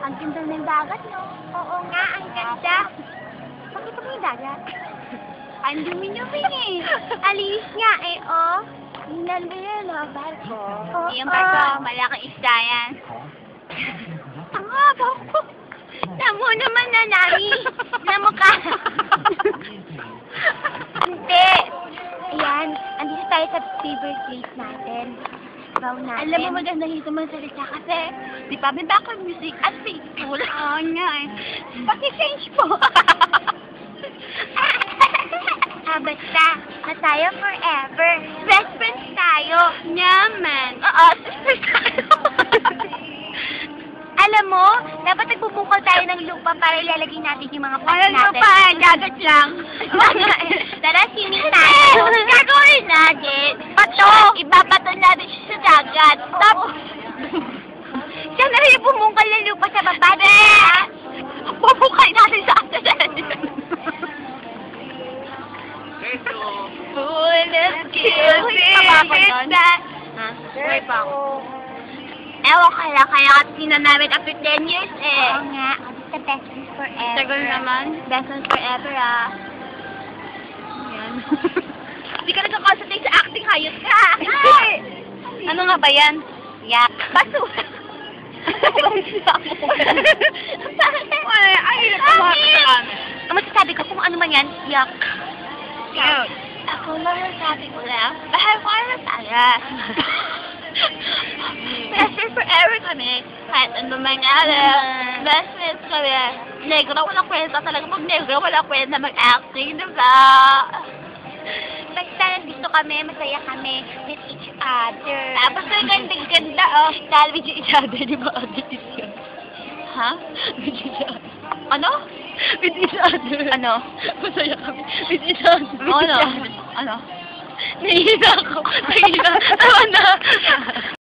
Ang ganda ng dagat, no? Oo nga, ang ganda. Pakita mo yung dagat. Ang dumi-dumi eh. Alis nga eh, oh. Tingnan mo yun, oh, barko. Yung barko, malaking isda yan. Tanga ba? Tamo naman na nani. Na mukha. Hindi. Ayan, andito tayo sa favorite place natin. Baw natin. Alam mo, maganda dito man salita kasi di pa may background music at faithful. Oo nga eh. Paki-change po. Basta, na tayo forever. Best friends tayo. Nyaman. Oo, sisters tayo. Alam mo, dapat nagbubukal tayo ng lupa para ilalagay natin yung mga plants Ano natin. pa, gagat lang. Tara, swimming tayo. Gagawin natin. Bato. Ibabato natin siya sa dagat. Tapos, Siya na rin bumungkal ng lupa sa baba. bubukay natin sa atin. Full of kisses. Ha? Sorry pa ako. Ewan kaya kasi na namin after 10 years eh. Oo nga. The best friends forever. Tagal naman. Best friends forever, ah. Yan. Hindi ka nagka-concentrate sa acting, hayot ka. Ano nga ba yan? Yak. Basura. Ay, Ang masasabi ko kung ano man yan, yak. Cute. Ako lang sabi ko lang. Bahal ko na tayo. Best friends forever kami. Kahit ano mangyari. Best friends kami. Negro, walang kwenta talaga. Pag negro, walang kwenta mag-acting, diba? Basta nandito kami, masaya kami with each other. Tapos ang ganda-ganda, oh. Dahil with each other, di ba? Ha? With each other. Ano? With each other. Ano? Masaya kami. With each other. Ano? Ano? Nahihina ako. Nahihina. Tama na.